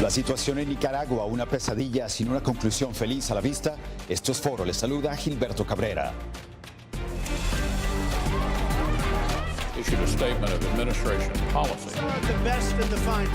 La situación en Nicaragua, una pesadilla sin una conclusión feliz a la vista. Esto es Foro. Les saluda Gilberto Cabrera. Issued a statement of administration policy. The best in the final.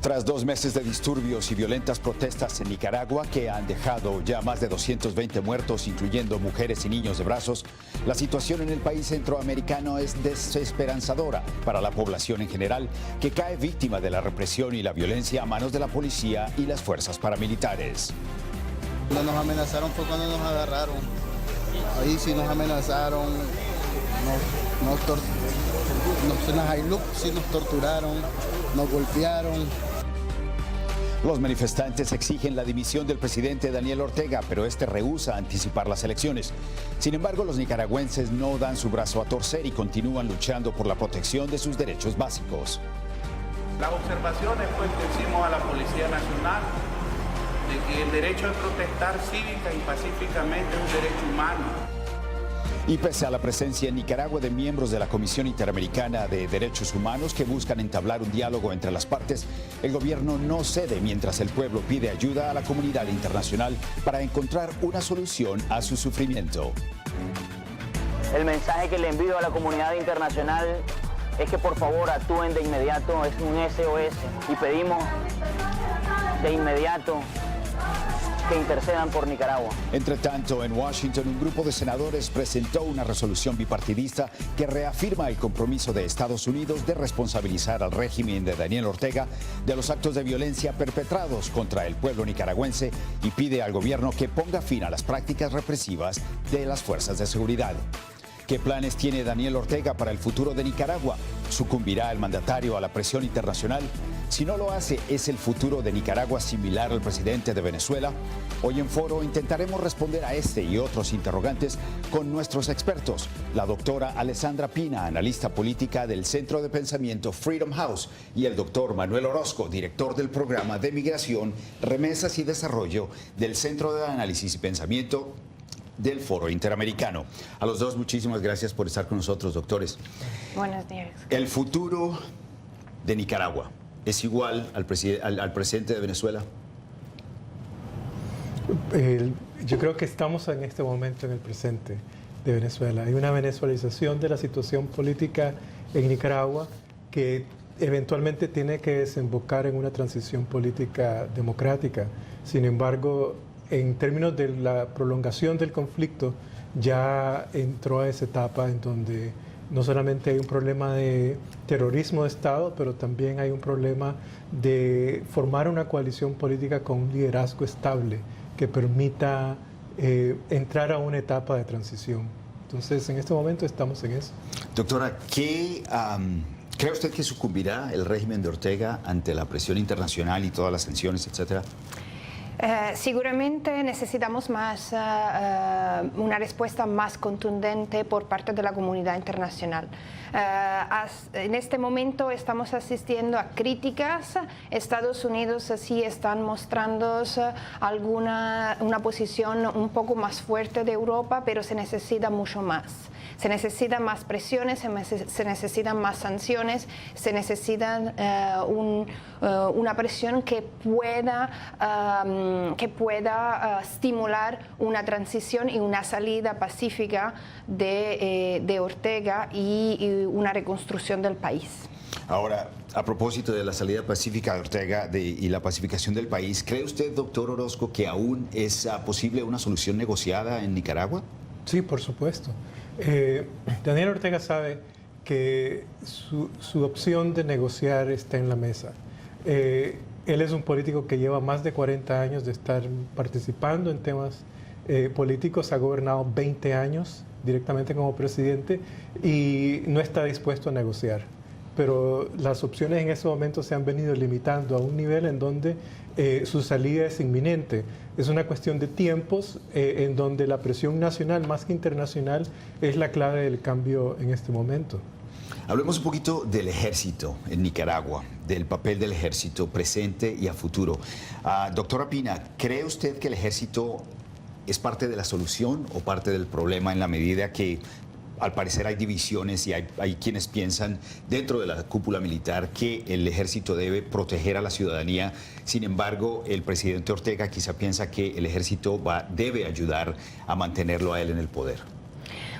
Tras 2 meses de disturbios y violentas protestas en Nicaragua que han dejado ya más de 220 muertos, incluyendo mujeres y niños de brazos, la situación en el país centroamericano es desesperanzadora para la población en general, que cae víctima de la represión y la violencia a manos de la policía y las fuerzas paramilitares. Cuando nos amenazaron fue cuando nos agarraron. Ahí sí nos amenazaron, en la Hilux sí nos torturaron, nos golpearon. Los manifestantes exigen la dimisión del presidente Daniel Ortega, pero este rehúsa anticipar las elecciones. Sin embargo, los nicaragüenses no dan su brazo a torcer y continúan luchando por la protección de sus derechos básicos. Las observaciones pues, que hicimos a la Policía Nacional de que el derecho de protestar cívica y pacíficamente es un derecho humano. Y pese a la presencia en Nicaragua de miembros de la Comisión Interamericana de Derechos Humanos que buscan entablar un diálogo entre las partes, el gobierno no cede mientras el pueblo pide ayuda a la comunidad internacional para encontrar una solución a su sufrimiento. El mensaje que le envío a la comunidad internacional es que por favor actúen de inmediato, es un SOS y pedimos de inmediato que intercedan por Nicaragua. Entre tanto, en Washington, un grupo de senadores presentó una resolución bipartidista que reafirma el compromiso de Estados Unidos de responsabilizar al régimen de Daniel Ortega de los actos de violencia perpetrados contra el pueblo nicaragüense y pide al gobierno que ponga fin a las prácticas represivas de las fuerzas de seguridad. ¿Qué planes tiene Daniel Ortega para el futuro de Nicaragua? ¿Sucumbirá el mandatario a la presión internacional? Si no lo hace, ¿es el futuro de Nicaragua similar al presidente de Venezuela? Hoy en Foro intentaremos responder a este y otros interrogantes con nuestros expertos. La doctora Alessandra Pina, analista política del Centro de Pensamiento Freedom House, y el doctor Manuel Orozco, director del programa de Migración, Remesas y Desarrollo del Centro de Análisis y Pensamiento del Foro Interamericano. A los dos, muchísimas gracias por estar con nosotros, doctores. Buenos días. El futuro de Nicaragua es igual al presidente de Venezuela. Yo creo que estamos en este momento en el presente de Venezuela. Hay una venezuelización de la situación política en Nicaragua que eventualmente tiene que desembocar en una transición política democrática. Sin embargo, en términos de la prolongación del conflicto, ya entró a esa etapa en donde no solamente hay un problema de terrorismo de Estado, pero también hay un problema de formar una coalición política con un liderazgo estable que permita entrar a una etapa de transición. Entonces, en este momento estamos en eso. Doctora, ¿cree usted que sucumbirá el régimen de Ortega ante la presión internacional y todas las sanciones, etcétera? Seguramente necesitamos una respuesta más contundente por parte de la comunidad internacional. En este momento estamos asistiendo a críticas. Estados Unidos sí están mostrando una posición un poco más fuerte de Europa, pero se necesita mucho más. Se necesitan más presiones, se necesitan más sanciones, se necesita una presión que pueda estimular una transición y una salida pacífica de Ortega y una reconstrucción del país. Ahora, a propósito de la salida pacífica de Ortega y la pacificación del país, ¿cree usted, doctor Orozco, que aún es posible una solución negociada en Nicaragua? Sí, por supuesto. Daniel Ortega sabe que su opción de negociar está en la mesa. Él es un político que lleva más de 40 años de estar participando en temas políticos, ha gobernado 20 años directamente como presidente y no está dispuesto a negociar. Pero las opciones en ese momento se han venido limitando a un nivel en donde su salida es inminente. Es una cuestión de tiempos en donde la presión nacional más que internacional es la clave del cambio en este momento. Hablemos un poquito del ejército en Nicaragua, del papel del ejército presente y a futuro. Doctora Pina, ¿cree usted que el ejército es parte de la solución o parte del problema en la medida que al parecer hay divisiones y hay quienes piensan dentro de la cúpula militar que el ejército debe proteger a la ciudadanía. Sin embargo, el presidente Ortega quizá piensa que el ejército debe ayudar a mantenerlo a él en el poder.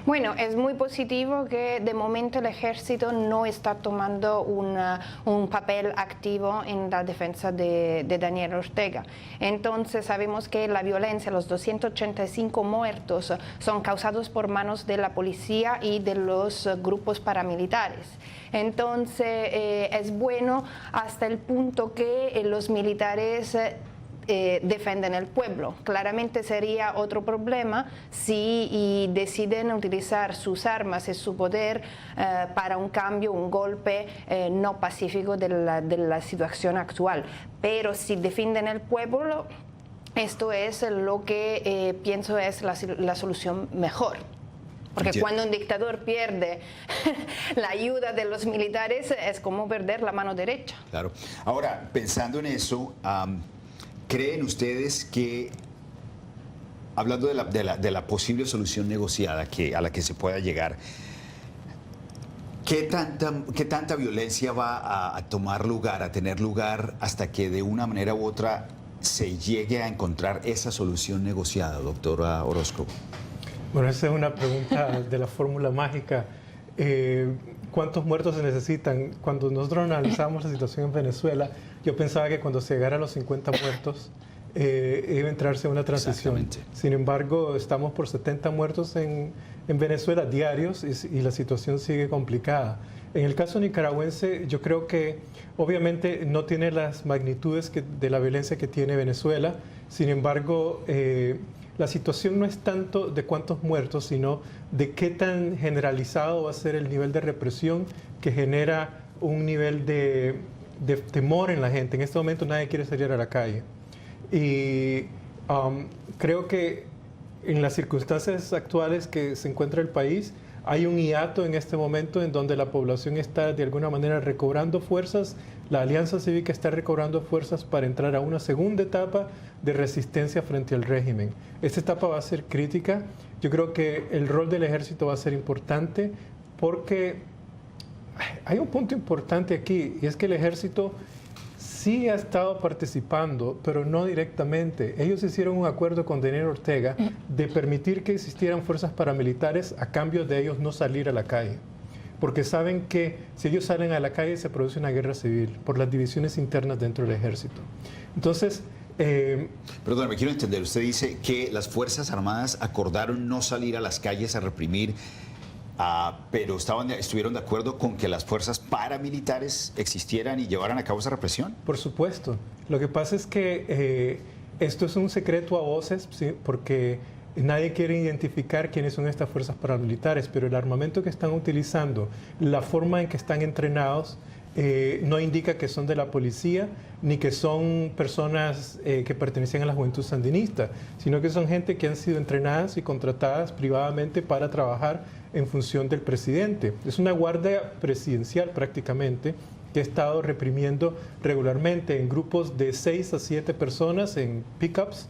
Bueno, es muy positivo que de momento el ejército no está tomando un papel activo en la defensa de Daniel Ortega. Entonces sabemos que la violencia, los 285 muertos son causados por manos de la policía y de los grupos paramilitares. Entonces es bueno hasta el punto que los militares defienden el pueblo. Claramente sería otro problema si deciden utilizar sus armas y su poder para un cambio, un golpe no pacífico de la situación actual. Pero si defienden el pueblo, esto es lo que pienso es la solución mejor. Porque cuando un dictador pierde la ayuda de los militares es como perder la mano derecha. Claro. Ahora, pensando en eso, ¿creen ustedes que, hablando de la posible solución negociada a la que se pueda llegar, ¿qué tanta violencia va a tomar lugar, a tener lugar, hasta que de una manera u otra se llegue a encontrar esa solución negociada, doctora Orozco? Bueno, esa es una pregunta de la fórmula mágica. ¿Cuántos muertos se necesitan? Cuando nosotros analizamos la situación en Venezuela, yo pensaba que cuando se llegara a los 50 muertos iba a entrarse una transición. Sin embargo, estamos por 70 muertos en Venezuela diarios y la situación sigue complicada. En el caso nicaragüense, yo creo que obviamente no tiene las magnitudes de la violencia que tiene Venezuela. Sin embargo, la situación no es tanto de cuántos muertos, sino de qué tan generalizado va a ser el nivel de represión que genera un nivel de temor en la gente. En este momento nadie quiere salir a la calle. Y creo que en las circunstancias actuales que se encuentra el país, hay un hiato en este momento en donde la población está de alguna manera recobrando fuerzas. La Alianza Cívica está recobrando fuerzas para entrar a una segunda etapa de resistencia frente al régimen. Esta etapa va a ser crítica. Yo creo que el rol del ejército va a ser importante porque hay un punto importante aquí, y es que el ejército sí ha estado participando, pero no directamente. Ellos hicieron un acuerdo con Daniel Ortega de permitir que existieran fuerzas paramilitares a cambio de ellos no salir a la calle. Porque saben que si ellos salen a la calle se produce una guerra civil por las divisiones internas dentro del ejército. Entonces... Perdón, me quiero entender. Usted dice que las Fuerzas Armadas acordaron no salir a las calles a reprimir, pero estuvieron de acuerdo con que las fuerzas paramilitares existieran y llevaran a cabo esa represión. Por supuesto. Lo que pasa es que esto es un secreto a voces, ¿sí? Porque nadie quiere identificar quiénes son estas fuerzas paramilitares, pero el armamento que están utilizando, la forma en que están entrenados, no indica que son de la policía ni que son personas que pertenecen a la juventud sandinista, sino que son gente que han sido entrenadas y contratadas privadamente para trabajar en función del presidente. Es una guardia presidencial prácticamente que ha estado reprimiendo regularmente en grupos de 6 a 7 personas en pickups.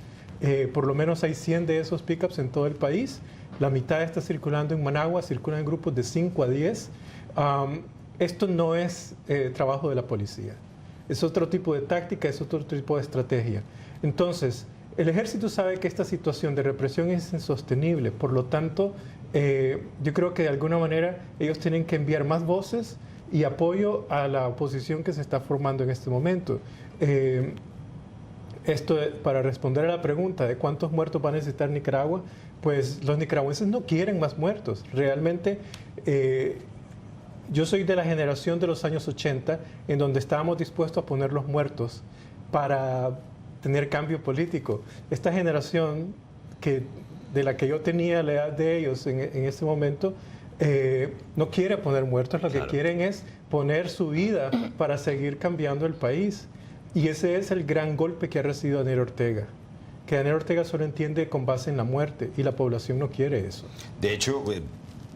Por lo menos hay 100 de esos pickups en todo el país. La mitad está circulando en Managua, circulan en grupos de 5 a 10. Esto no es trabajo de la policía. Es otro tipo de táctica, es otro tipo de estrategia. Entonces, el ejército sabe que esta situación de represión es insostenible. Por lo tanto, yo creo que de alguna manera ellos tienen que enviar más voces y apoyo a la oposición que se está formando en este momento. Esto, para responder a la pregunta de cuántos muertos va a necesitar Nicaragua, pues los nicaragüenses no quieren más muertos. Realmente, yo soy de la generación de los años 80, en donde estábamos dispuestos a poner los muertos para tener cambio político. Esta generación de la que yo tenía la edad de ellos en ese momento, no quiere poner muertos, lo que quieren es poner su vida para seguir cambiando el país. Y ese es el gran golpe que ha recibido Daniel Ortega, que Daniel Ortega solo entiende con base en la muerte, y la población no quiere eso. De hecho,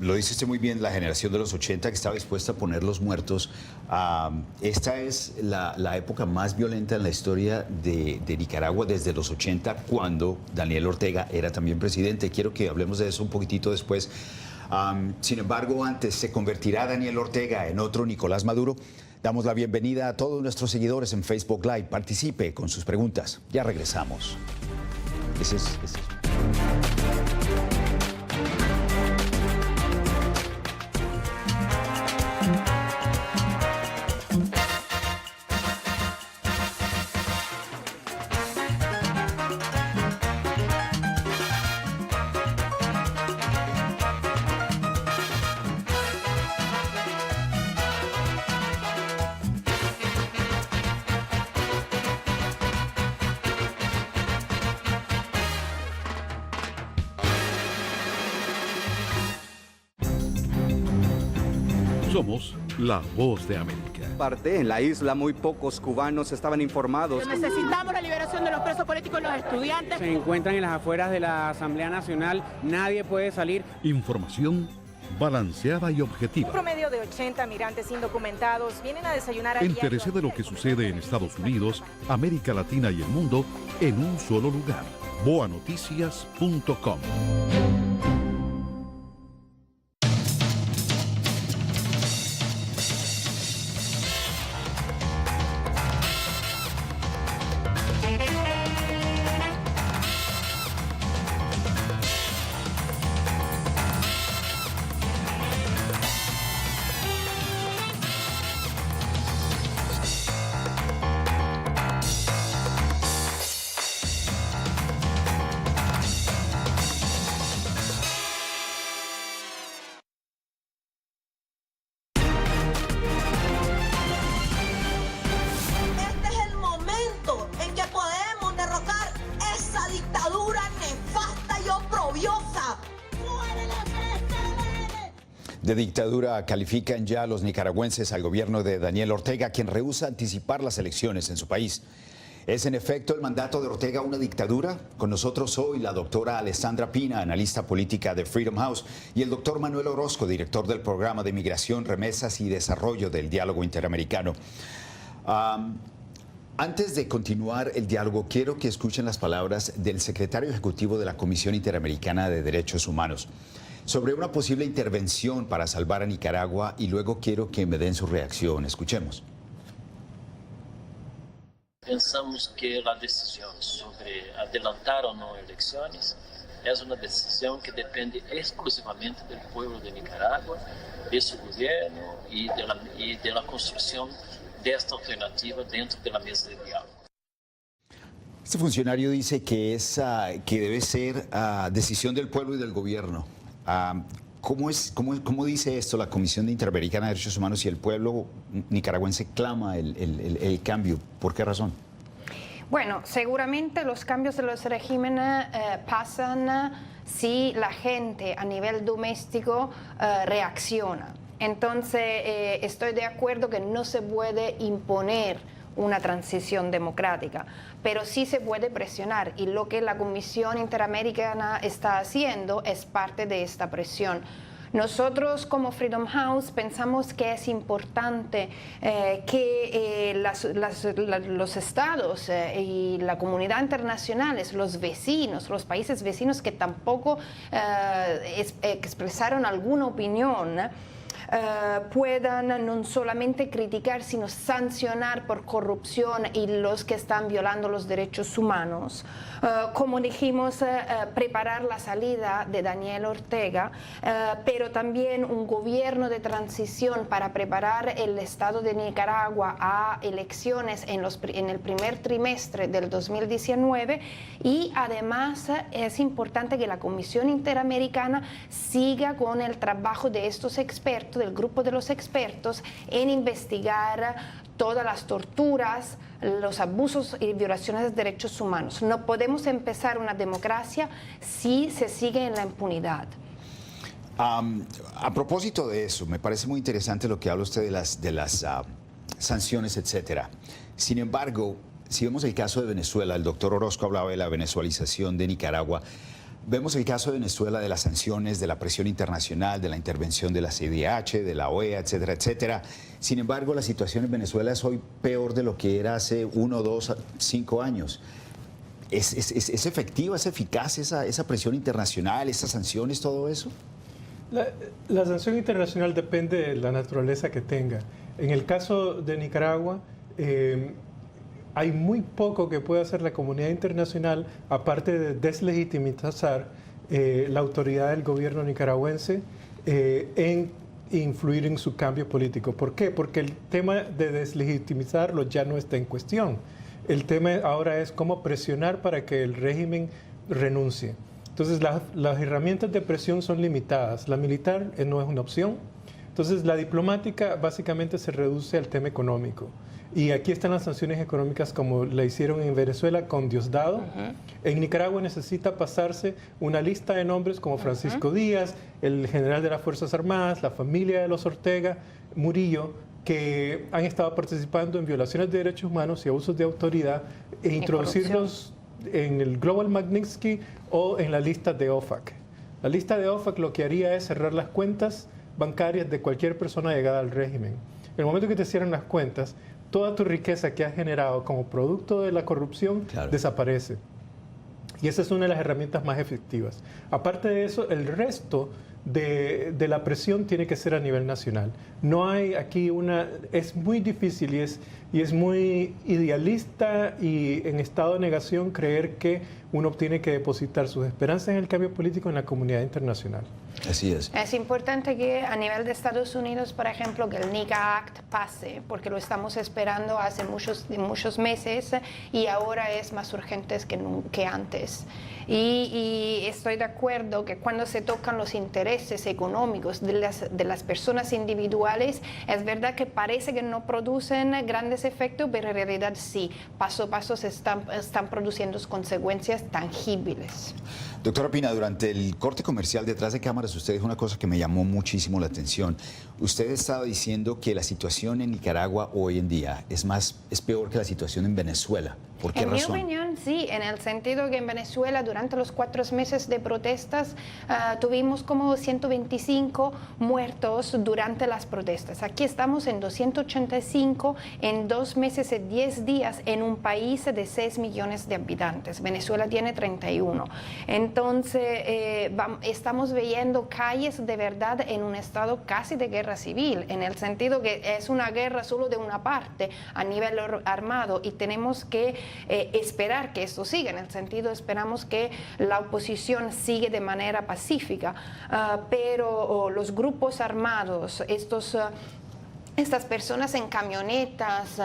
lo dice usted muy bien, la generación de los 80 que estaba dispuesta a poner los muertos. Esta es la época más violenta en la historia de Nicaragua desde los 80, cuando Daniel Ortega era también presidente. Quiero que hablemos de eso un poquitito después. Sin embargo, antes se convertirá Daniel Ortega en otro Nicolás Maduro. Damos la bienvenida a todos nuestros seguidores en Facebook Live. Participe con sus preguntas. Ya regresamos. Ese es... Somos la voz de América. En la isla muy pocos cubanos estaban informados. Necesitamos la liberación de los presos políticos y los estudiantes. Se encuentran en las afueras de la Asamblea Nacional, nadie puede salir. Información balanceada y objetiva. Un promedio de 80 migrantes indocumentados vienen a desayunar a Entérese de lo que sucede en Estados Unidos, América Latina y el mundo en un solo lugar. boanoticias.com. De dictadura califican ya los nicaragüenses al gobierno de Daniel Ortega, quien rehúsa anticipar las elecciones en su país. ¿Es en efecto el mandato de Ortega una dictadura? Con nosotros hoy la doctora Alessandra Pina, analista política de Freedom House, y el doctor Manuel Orozco, director del programa de Migración, Remesas y Desarrollo del Diálogo Interamericano. Antes de continuar el diálogo, quiero que escuchen las palabras del secretario ejecutivo de la Comisión Interamericana de Derechos Humanos sobre una posible intervención para salvar a Nicaragua, y luego quiero que me den su reacción. Escuchemos. Pensamos que la decisión sobre adelantar o no elecciones es una decisión que depende exclusivamente del pueblo de Nicaragua, de su gobierno y de la construcción de esta alternativa dentro de la mesa de diálogo. Este funcionario dice que debe ser decisión del pueblo y del gobierno. ¿Cómo dice esto la Comisión Interamericana de Derechos Humanos si el pueblo nicaragüense clama el cambio? ¿Por qué razón? Bueno, seguramente los cambios de los regímenes pasan si la gente a nivel doméstico reacciona. Entonces, estoy de acuerdo que no se puede imponer una transición democrática, pero sí se puede presionar, y lo que la Comisión Interamericana está haciendo es parte de esta presión. Nosotros como Freedom House pensamos que es importante que los estados y la comunidad internacional, los vecinos, los países vecinos que tampoco expresaron alguna opinión, puedan no solamente criticar, sino sancionar por corrupción y los que están violando los derechos humanos. Como dijimos, preparar la salida de Daniel Ortega, pero también un gobierno de transición para preparar el Estado de Nicaragua a elecciones en el primer trimestre del 2019, y además es importante que la Comisión Interamericana siga con el trabajo de estos expertos, del grupo de los expertos, en investigar todas las torturas, los abusos y violaciones de derechos humanos. No podemos empezar una democracia si se sigue en la impunidad. A propósito de eso, me parece muy interesante lo que habla usted de las sanciones, etcétera. Sin embargo, si vemos el caso de Venezuela, el doctor Orozco hablaba de la venezuelización de Nicaragua. Vemos el caso de Venezuela, de las sanciones, de la presión internacional, de la intervención de la CIDH, de la OEA, etcétera, etcétera. Sin embargo, la situación en Venezuela es hoy peor de lo que era hace 1, 2, 5 años. ¿Es efectiva, es eficaz esa presión internacional, esas sanciones, todo eso? La sanción internacional depende de la naturaleza que tenga. En el caso de Nicaragua, hay muy poco que puede hacer la comunidad internacional, aparte de deslegitimizar la autoridad del gobierno nicaragüense en influir en su cambio político. ¿Por qué? Porque el tema de deslegitimizarlo ya no está en cuestión. El tema ahora es cómo presionar para que el régimen renuncie. Entonces, las herramientas de presión son limitadas. La militar no es una opción. Entonces, la diplomática básicamente se reduce al tema económico. Y aquí están las sanciones económicas como la hicieron en Venezuela con Diosdado. En Nicaragua necesita pasarse una lista de nombres como Francisco Díaz, el general de las Fuerzas Armadas, la familia de los Ortega, Murillo, que han estado participando en violaciones de derechos humanos y abusos de autoridad, e introducirlos en el Global Magnitsky o en la lista de OFAC. La lista de OFAC lo que haría es cerrar las cuentas bancarias de cualquier persona llegada al régimen. En el momento que te cierran las cuentas, toda tu riqueza que has generado como producto de la corrupción desaparece. Y esa es una de las herramientas más efectivas. Aparte de eso, el resto de la presión tiene que ser a nivel nacional. No hay aquí es muy difícil y es muy idealista y en estado de negación creer que uno tiene que depositar sus esperanzas en el cambio político en la comunidad internacional. Así es. Es importante que a nivel de Estados Unidos, por ejemplo, que el NICA Act pase, porque lo estamos esperando hace muchos meses y ahora es más urgente que antes. Y estoy de acuerdo que cuando se tocan los intereses económicos de las personas individuales, es verdad que parece que no producen grandes efectos, pero en realidad sí, paso a paso se están produciendo consecuencias tangibles. Doctora Pina, durante el corte comercial detrás de cámaras usted dijo una cosa que me llamó muchísimo la atención. Usted estaba diciendo que la situación en Nicaragua hoy en día es peor que la situación en Venezuela. ¿Por qué razón? En mi opinión, sí, en el sentido que en Venezuela durante los 4 meses de protestas tuvimos como 125 muertos durante las protestas. Aquí estamos en 285 en 2 meses y 10 días en un país de 6 millones de habitantes. Venezuela tiene 31. Entonces, estamos viendo calles de verdad en un estado casi de guerra civil, en el sentido que es una guerra solo de una parte a nivel armado y tenemos que esperar que esto siga, en el sentido esperamos que la oposición siga de manera pacífica, pero los grupos armados, estas personas en camionetas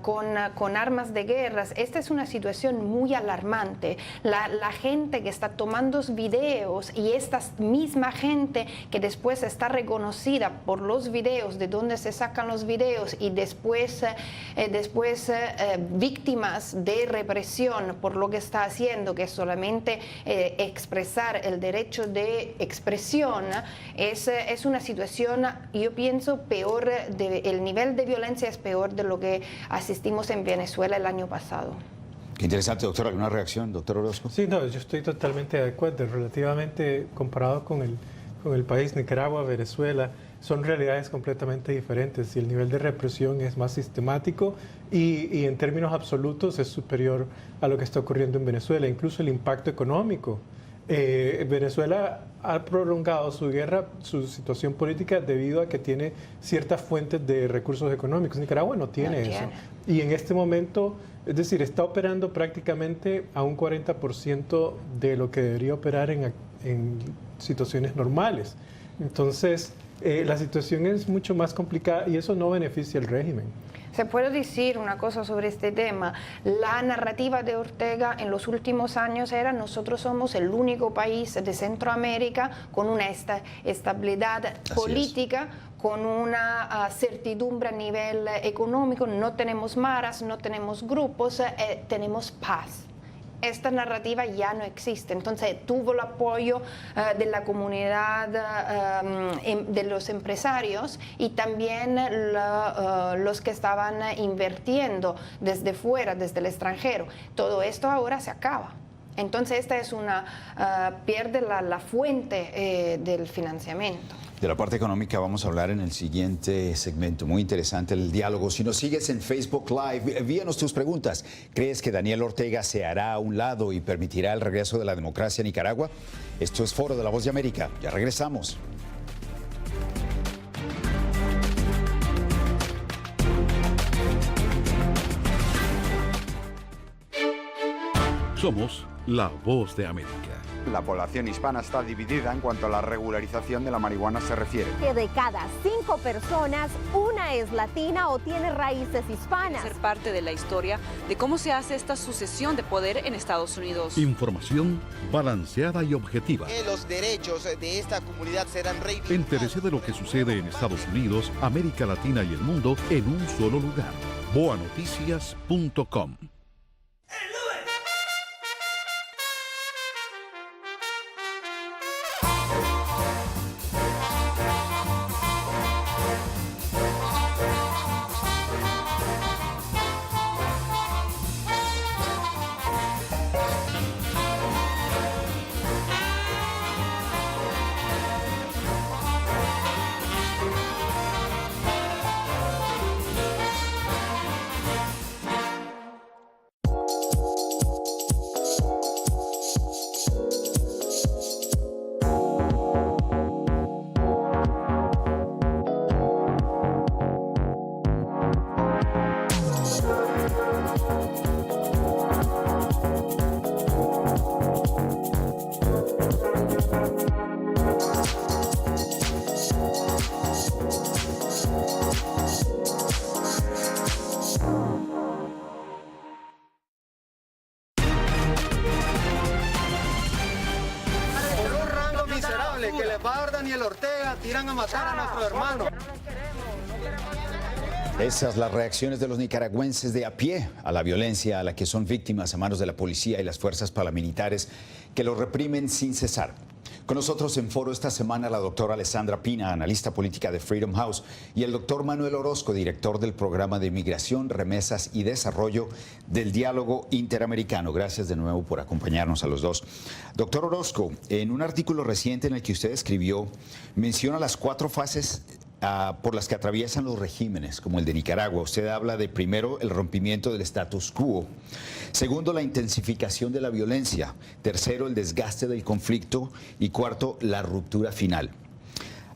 con armas de guerra, esta es una situación muy alarmante. La gente que está tomando videos y esta misma gente que después está reconocida por los videos, de dónde se sacan los videos y después víctimas de represión por lo que está haciendo, que es solamente expresar el derecho de expresión, es una situación, yo pienso, peor. El nivel de violencia es peor de lo que asistimos en Venezuela el año pasado. Qué interesante, doctor. ¿Alguna reacción, doctor Orozco? Sí, no, yo estoy totalmente de acuerdo. Relativamente comparado con el país, Nicaragua, Venezuela, son realidades completamente diferentes y el nivel de represión es más sistemático y en términos absolutos es superior a lo que está ocurriendo en Venezuela, incluso el impacto económico. Venezuela ha prolongado su guerra, su situación política, debido a que tiene ciertas fuentes de recursos económicos. Nicaragua no tiene eso. Y en este momento, es decir, está operando prácticamente a un 40% de lo que debería operar en situaciones normales. Entonces, la situación es mucho más complicada y eso no beneficia al régimen. Se puede decir una cosa sobre este tema. La narrativa de Ortega en los últimos años era: nosotros somos el único país de Centroamérica con una estabilidad política, con una certidumbre a nivel económico, no tenemos maras, no tenemos grupos, tenemos paz. Esta narrativa ya no existe, entonces tuvo el apoyo de la comunidad, de los empresarios y también los que estaban invirtiendo desde fuera, desde el extranjero. Todo esto ahora se acaba. Entonces esta es pierde la fuente del financiamiento. De la parte económica vamos a hablar en el siguiente segmento. Muy interesante el diálogo. Si nos sigues en Facebook Live, envíanos tus preguntas. ¿Crees que Daniel Ortega se hará a un lado y permitirá el regreso de la democracia a Nicaragua? Esto es Foro de la Voz de América. Ya regresamos. Somos la voz de América. La población hispana está dividida en cuanto a la regularización de la marihuana se refiere. Que de cada 5 personas, una es latina o tiene raíces hispanas. Ser parte de la historia de cómo se hace esta sucesión de poder en Estados Unidos. Información balanceada y objetiva. Que los derechos de esta comunidad serán reivindicados. Entérese de lo que sucede en Estados Unidos, América Latina y el mundo en un solo lugar. boanoticias.com. Que le va a dar Daniel Ortega, tiran a matar a nuestro hermano. Esas las reacciones de los nicaragüenses de a pie a la violencia a la que son víctimas a manos de la policía y las fuerzas paramilitares que los reprimen sin cesar. Con nosotros en foro esta semana la doctora Alessandra Pina, analista política de Freedom House, y el doctor Manuel Orozco, director del programa de Migración, Remesas y Desarrollo del Diálogo Interamericano. Gracias de nuevo por acompañarnos a los dos. Doctor Orozco, en un artículo reciente en el que usted escribió, menciona las 4 fases por las que atraviesan los regímenes, como el de Nicaragua. Usted habla de, primero, el rompimiento del status quo. Segundo, la intensificación de la violencia. Tercero, el desgaste del conflicto. Y cuarto, la ruptura final.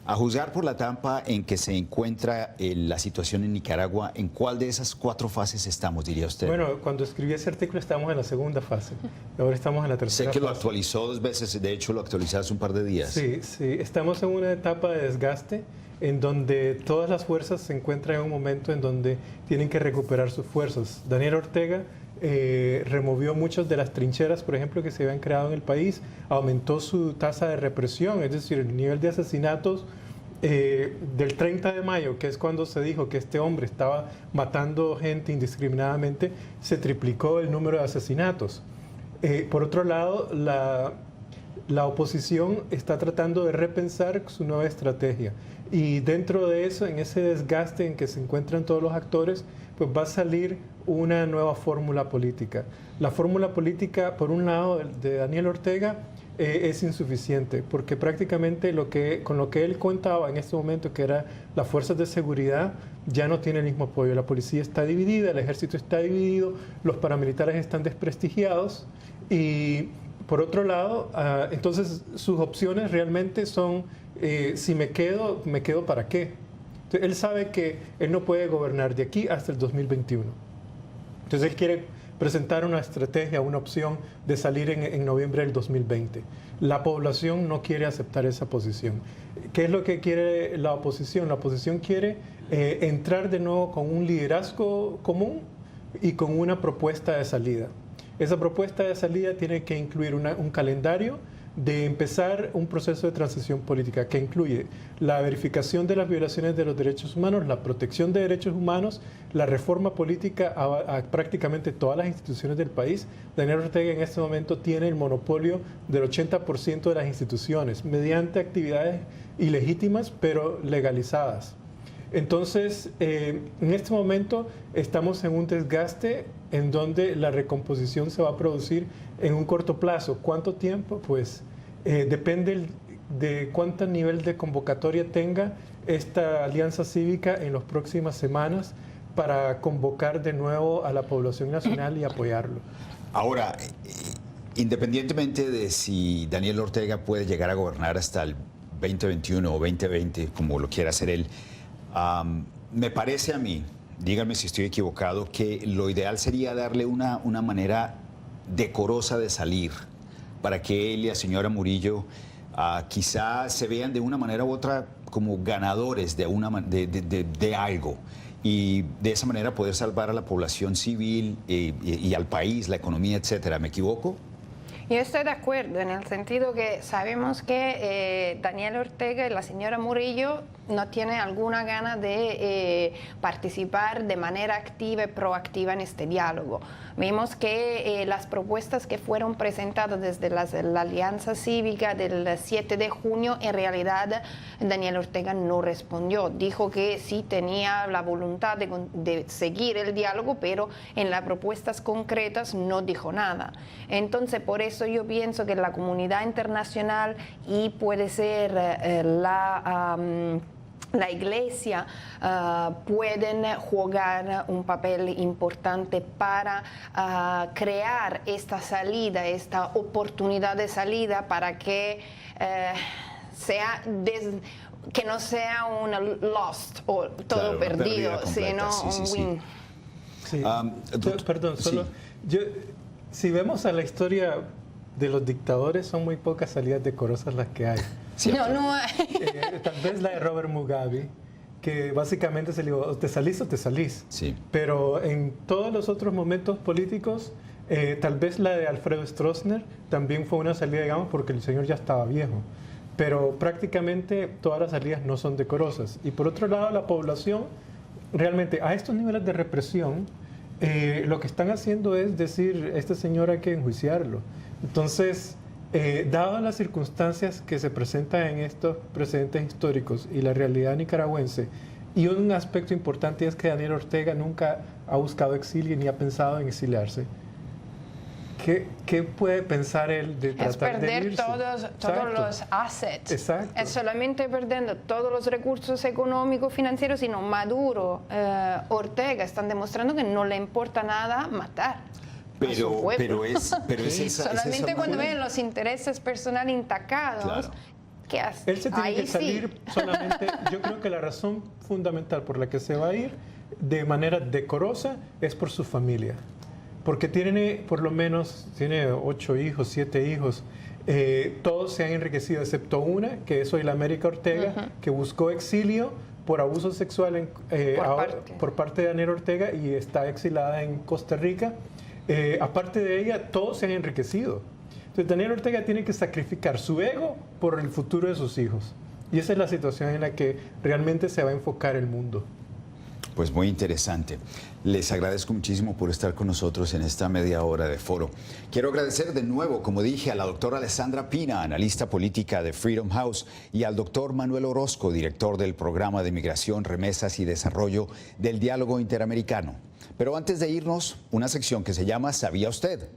A juzgar por la etapa en que se encuentra la situación en Nicaragua, ¿en cuál de esas 4 fases estamos, diría usted? Bueno, cuando escribí ese artículo estábamos en la segunda fase. Ahora estamos en la tercera fase. Sé que lo fase. Actualizó 2 veces, de hecho lo actualizó hace un par de días. Sí, estamos en una etapa de desgaste en donde todas las fuerzas se encuentran en un momento en donde tienen que recuperar sus fuerzas. Daniel Ortega removió muchas de las trincheras, por ejemplo, que se habían creado en el país, aumentó su tasa de represión, es decir, el nivel de asesinatos del 30 de mayo, que es cuando se dijo que este hombre estaba matando gente indiscriminadamente, se triplicó el número de asesinatos. Por otro lado, la oposición está tratando de repensar su nueva estrategia. Y dentro de eso, en ese desgaste en que se encuentran todos los actores, pues va a salir una nueva fórmula política. La fórmula política, por un lado, de Daniel Ortega, es insuficiente, porque prácticamente con lo que él contaba en este momento, que era las fuerzas de seguridad, ya no tiene el mismo apoyo. La policía está dividida, el ejército está dividido, los paramilitares están desprestigiados y, por otro lado, entonces sus opciones realmente son, si me quedo ¿para qué? Entonces, él sabe que él no puede gobernar de aquí hasta el 2021. Entonces él quiere presentar una estrategia, una opción de salir en noviembre del 2020. La población no quiere aceptar esa posición. ¿Qué es lo que quiere la oposición? La oposición quiere entrar de nuevo con un liderazgo común y con una propuesta de salida. Esa propuesta de salida tiene que incluir un calendario de empezar un proceso de transición política que incluye la verificación de las violaciones de los derechos humanos, la protección de derechos humanos, la reforma política a prácticamente todas las instituciones del país. Daniel Ortega en este momento tiene el monopolio del 80% de las instituciones mediante actividades ilegítimas pero legalizadas. Entonces, en este momento estamos en un desgaste en donde la recomposición se va a producir en un corto plazo. ¿Cuánto tiempo? Pues depende de cuánto nivel de convocatoria tenga esta alianza cívica en las próximas semanas para convocar de nuevo a la población nacional y apoyarlo. Ahora, independientemente de si Daniel Ortega puede llegar a gobernar hasta el 2021 o 2020, como lo quiera hacer él, me parece a mí, díganme si estoy equivocado, que lo ideal sería darle una manera decorosa de salir para que él y la señora Murillo quizá se vean de una manera u otra como ganadores de algo y de esa manera poder salvar a la población civil y al país, la economía, etcétera? ¿Me equivoco? Yo estoy de acuerdo en el sentido que sabemos que Daniel Ortega y la señora Murillo no tienen alguna gana de participar de manera activa y proactiva en este diálogo. Vimos que las propuestas que fueron presentadas desde la Alianza Cívica del 7 de junio, en realidad Daniel Ortega no respondió. Dijo que sí tenía la voluntad de seguir el diálogo, pero en las propuestas concretas no dijo nada. Entonces, por eso yo pienso que la comunidad internacional y puede ser la Iglesia pueden jugar un papel importante para crear esta salida, esta oportunidad de salida para que que no sea un lost o todo perdido, sino un win. Sí. Perdón, solo si vemos a la historia de los dictadores, son muy pocas salidas decorosas las que hay. Tal vez la de Robert Mugabe, que básicamente se le dijo, te salís o te salís. Sí. Pero en todos los otros momentos políticos, tal vez la de Alfredo Stroessner también fue una salida, digamos, porque el señor ya estaba viejo. Pero prácticamente todas las salidas no son decorosas. Y por otro lado, la población, realmente a estos niveles de represión, lo que están haciendo es decir, este señor hay que enjuiciarlo. Entonces, dadas las circunstancias que se presentan en estos precedentes históricos y la realidad nicaragüense, y un aspecto importante es que Daniel Ortega nunca ha buscado exilio ni ha pensado en exiliarse. ¿Qué puede pensar él de tratar de irse? Es perder todos los assets. Exacto. Es solamente perdiendo todos los recursos económicos, financieros, sino Maduro, Ortega están demostrando que no le importa nada matar. Pero es solamente cuando ven los intereses personales intacados, claro. ¿qué hace? Él se tiene que salir solamente. Yo creo que la razón fundamental por la que se va a ir de manera decorosa es por su familia. Porque tiene, por lo menos, tiene 8 hijos, 7 hijos. Todos se han enriquecido, excepto una, que es Oila América Ortega, que buscó exilio por abuso sexual por parte de Daniel Ortega y está exilada en Costa Rica. Aparte de ella, todos se han enriquecido. Entonces, Daniel Ortega tiene que sacrificar su ego por el futuro de sus hijos. Y esa es la situación en la que realmente se va a enfocar el mundo. Pues muy interesante. Les agradezco muchísimo por estar con nosotros en esta media hora de foro. Quiero agradecer de nuevo, como dije, a la doctora Alessandra Pina, analista política de Freedom House, y al doctor Manuel Orozco, director del Programa de Migración, Remesas y Desarrollo del Diálogo Interamericano. Pero antes de irnos, una sección que se llama ¿Sabía usted?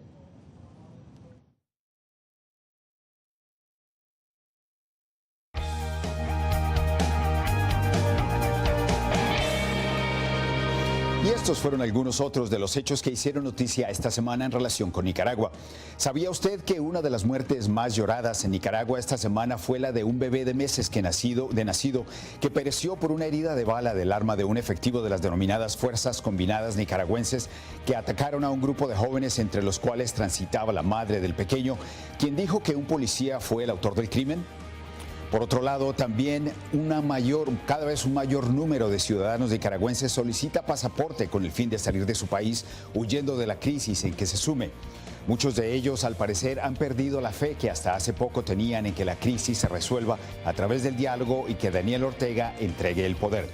Y estos fueron algunos otros de los hechos que hicieron noticia esta semana en relación con Nicaragua. ¿Sabía usted que una de las muertes más lloradas en Nicaragua esta semana fue la de un bebé de meses que nacido que pereció por una herida de bala del arma de un efectivo de las denominadas Fuerzas Combinadas Nicaragüenses que atacaron a un grupo de jóvenes entre los cuales transitaba la madre del pequeño, quien dijo que un policía fue el autor del crimen? Por otro lado, también cada vez un mayor número de ciudadanos nicaragüenses solicita pasaporte con el fin de salir de su país huyendo de la crisis en que se sume. Muchos de ellos, al parecer, han perdido la fe que hasta hace poco tenían en que la crisis se resuelva a través del diálogo y que Daniel Ortega entregue el poder.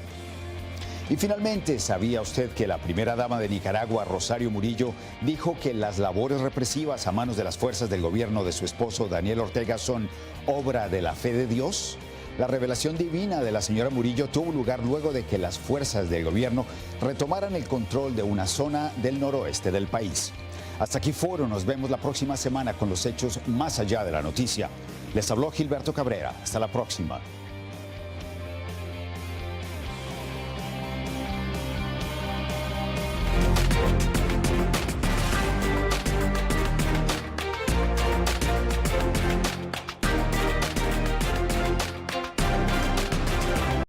Y finalmente, ¿sabía usted que la primera dama de Nicaragua, Rosario Murillo, dijo que las labores represivas a manos de las fuerzas del gobierno de su esposo Daniel Ortega son obra de la fe de Dios? La revelación divina de la señora Murillo tuvo lugar luego de que las fuerzas del gobierno retomaran el control de una zona del noroeste del país. Hasta aquí Foro, nos vemos la próxima semana con los hechos más allá de la noticia. Les habló Gilberto Cabrera. Hasta la próxima.